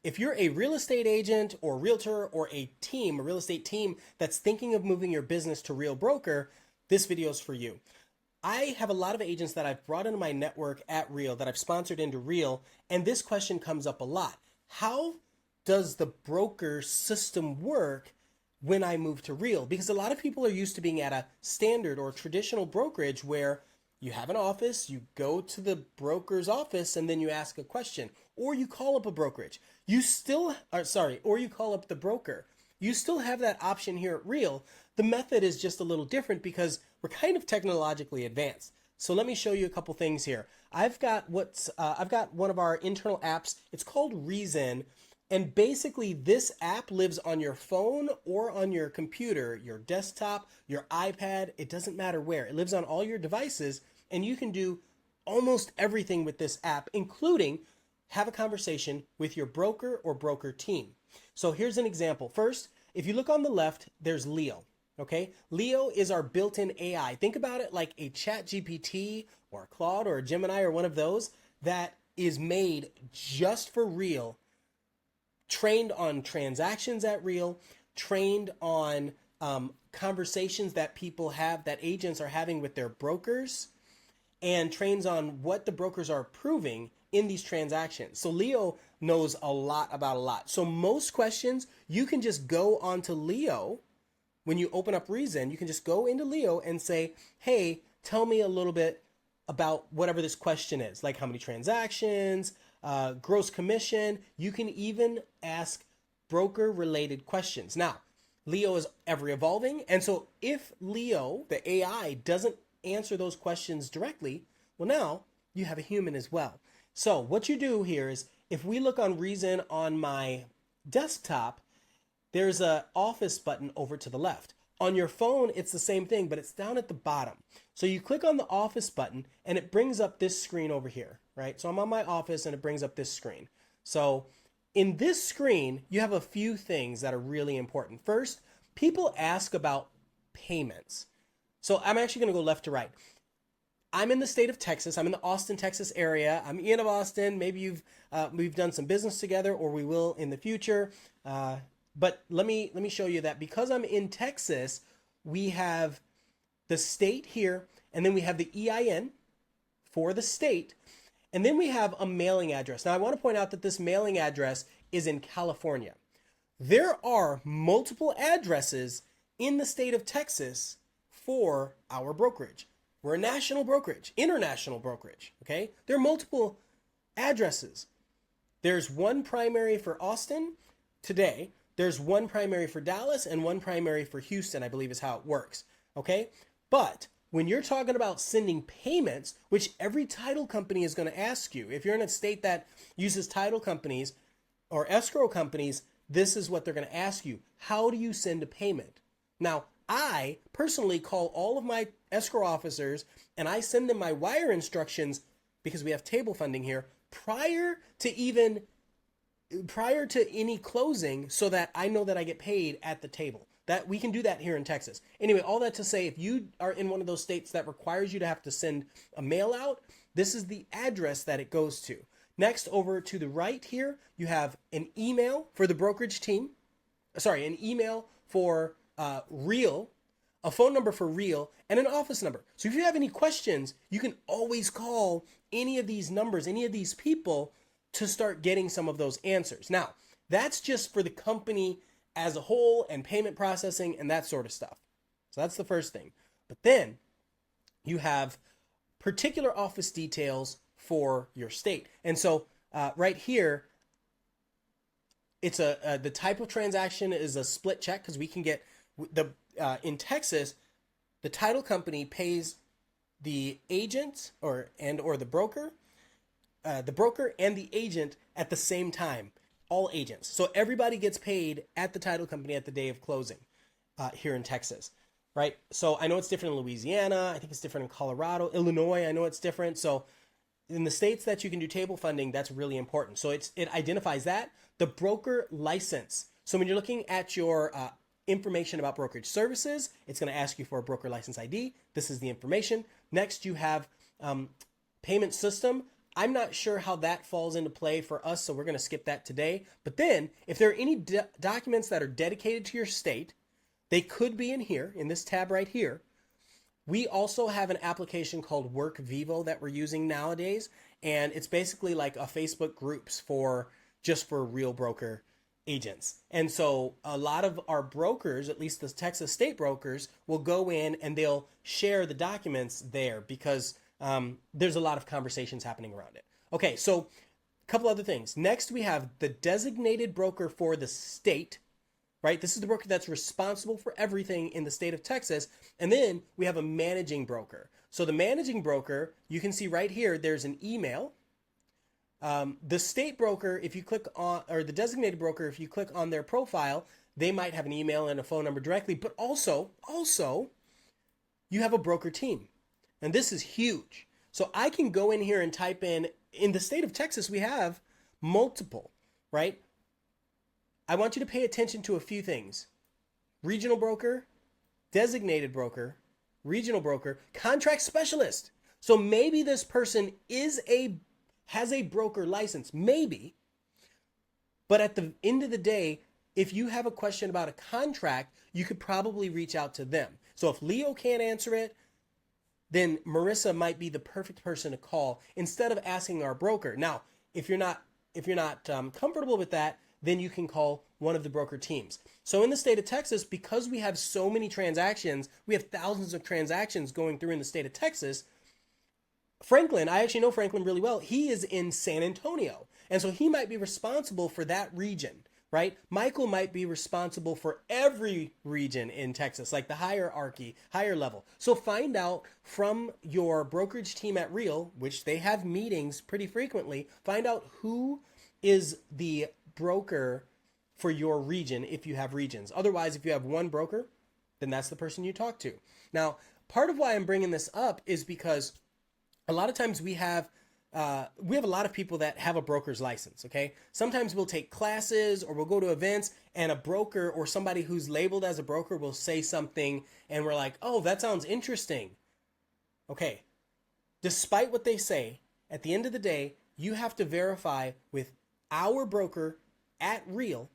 if you're a real estate agent or realtor or a team, a real estate team that's thinking of moving your business to Real Broker, this video is for you. I have a lot of agents that I've brought into my network at Real, that I've sponsored into Real, and this question comes up a lot. How does the broker system work when I move to Real? Because a lot of people are used to being at a standard or traditional brokerage where you have an office, you go to the broker's office, and then you ask a question, or you call up a brokerage. Or you call up the broker. You still have that option here at Real. The method is just a little different because we're kind of technologically advanced. So let me show you a couple things here. I've got one of our internal apps. It's called Reason. And basically this app lives on your phone or on your computer, your desktop, your iPad. It doesn't matter where. It lives on all your devices, and you can do almost everything with this app, including have a conversation with your broker or broker team. So here's an example. First, if you look on the left, there's Leo. Okay, Leo is our built-in AI. Think about it like a ChatGPT or a Claude or a Gemini or one of those that is made just for Real, trained on transactions at Real, trained on conversations that people have, that agents are having with their brokers, and trains on what the brokers are approving in these transactions. So Leo knows a lot about a lot. So most questions, you can just go onto Leo. When you open up Reason, you can just go into Leo and say, hey, tell me a little bit about whatever this question is, like how many transactions, gross commission. You can even ask broker related questions. Now, Leo is ever evolving. And so if Leo, the AI, doesn't answer those questions directly, well, now you have a human as well. So what you do here is, if we look on Reason on my desktop, there's a office button over to the left. On your phone, it's the same thing, but it's down at the bottom. So you click on the office button and it brings up this screen over here, right? So I'm on my office and it brings up this screen. So in this screen, you have a few things that are really important. First, people ask about payments. So I'm actually going to go left to right. I'm in the state of Texas. I'm in the Austin, Texas area. I'm Ian of Austin. Maybe we've done some business together, or we will in the future. But let me show you that because I'm in Texas, we have the state here, and then we have the EIN for the state, and then we have a mailing address. Now I want to point out that this mailing address is in California. There are multiple addresses in the state of Texas for our brokerage. We're a national brokerage, international brokerage, okay? There are multiple addresses. There's one primary for Austin today. There's one primary for Dallas and one primary for Houston, I believe is how it works, okay? But when you're talking about sending payments, which every title company is going to ask you, if you're in a state that uses title companies or escrow companies, this is what they're going to ask you. How do you send a payment? Now, I personally call all of my escrow officers and I send them my wire instructions, because we have table funding here, prior to any closing, so that I know that I get paid at the table. That we can do that here in Texas. Anyway, all that to say, if you are in one of those states that requires you to have to send a mail out, this is the address that it goes to. Next, over to the right here, you have an email for the brokerage team. Sorry, an email for Real, a phone number for Real, and an office number. So if you have any questions, you can always call any of these numbers, any of these people, to start getting some of those answers. Now, that's just for the company as a whole and payment processing and that sort of stuff. So that's the first thing. But then you have particular office details for your state. And so right here, it's the type of transaction is a split check, because we can get in Texas, the title company pays the agent or the broker and the agent at the same time, all agents. So everybody gets paid at the title company at the day of closing here in Texas, right? So I know it's different in Louisiana. I think it's different in Colorado, Illinois. I know it's different. So in the states that you can do table funding, that's really important. So it identifies that. The broker license. So when you're looking at your information about brokerage services, it's going to ask you for a broker license ID. This is the information. Next, you have payment system. I'm not sure how that falls into play for us, so we're going to skip that today. But then, if there are any documents that are dedicated to your state, they could be in here, in this tab right here. We also have an application called WorkVivo that we're using nowadays, and it's basically like a Facebook groups for just for real broker agents. And so a lot of our brokers, at least the Texas state brokers, will go in and they'll share the documents there because there's a lot of conversations happening around it. Okay, so a couple other things. Next, we have the designated broker for the state, right? This is the broker that's responsible for everything in the state of Texas. And then we have a managing broker. So the managing broker, you can see right here, there's an email. The state broker, if you click on, or the designated broker, if you click on their profile, they might have an email and a phone number directly, but also you have a broker team. And this is huge. So I can go in here and type in the state of Texas, we have multiple, right? I want you to pay attention to a few things. Regional broker, designated broker, regional broker, contract specialist. So maybe this person has a broker license, maybe. But at the end of the day, if you have a question about a contract, you could probably reach out to them. So if Leo can't answer it, then Marissa might be the perfect person to call instead of asking our broker. Now, if you're not comfortable with that, then you can call one of the broker teams. So in the state of Texas, because we have so many transactions, we have thousands of transactions going through in the state of Texas. Franklin, I actually know Franklin really well. He is in San Antonio. And so he might be responsible for that region, right? Michael might be responsible for every region in Texas, like the hierarchy, higher level. So find out from your brokerage team at R.E.A.C.H, which they have meetings pretty frequently, find out who is the broker for your region if you have regions. Otherwise, if you have one broker, then that's the person you talk to. Now, part of why I'm bringing this up is because a lot of times we have a lot of people that have a broker's license, okay? Sometimes we'll take classes or we'll go to events and a broker or somebody who's labeled as a broker will say something and we're like, oh, that sounds interesting. Okay, despite what they say, at the end of the day, you have to verify with our broker at R.E.A.C.H,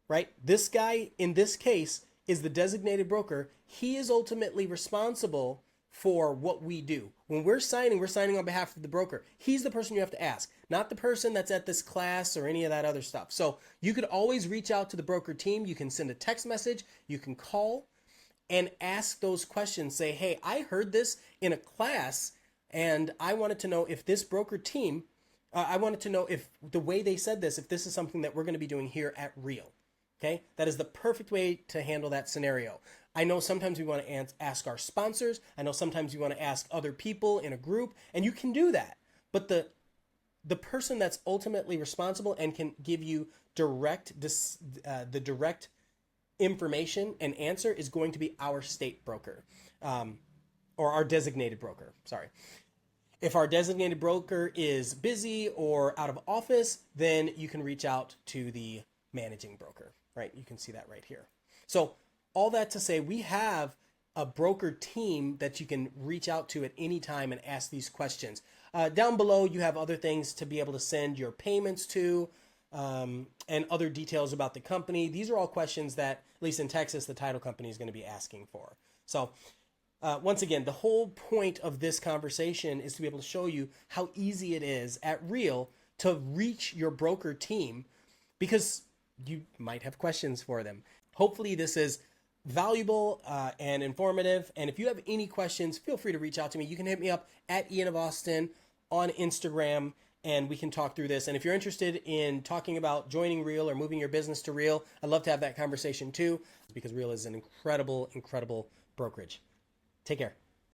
right? This guy in this case is the designated broker. He is ultimately responsible for what we do. When we're signing on behalf of the broker. He's the person you have to ask, not the person that's at this class or any of that other stuff. So you could always reach out to the broker team. You can send a text message, you can call and ask those questions. Say, hey, I heard this in a class and I wanted to know if this broker team, I wanted to know if the way they said this, if this is something that we're going to be doing here at R.E.A.C.H. Okay, that is the perfect way to handle that scenario. I know sometimes we want to ask our sponsors. I know sometimes you want to ask other people in a group, and you can do that. But the person that's ultimately responsible and can give you the direct information and answer is going to be our state broker, or our designated broker. Sorry. If our designated broker is busy or out of office, then you can reach out to the managing broker, right? You can see that right here. So all that to say, we have a broker team that you can reach out to at any time and ask these questions. Down below, you have other things to be able to send your payments to, and other details about the company. These are all questions that, at least in Texas, the title company is going to be asking for. So once again, the whole point of this conversation is to be able to show you how easy it is at R.E.A.C.H to reach your broker team, because you might have questions for them. Hopefully this is valuable and informative. And if you have any questions, feel free to reach out to me. You can hit me up at Ian of Austin on Instagram, and we can talk through this. And if you're interested in talking about joining R.E.A.C.H or moving your business to R.E.A.C.H, I'd love to have that conversation too, because R.E.A.C.H is an incredible, incredible brokerage. Take care.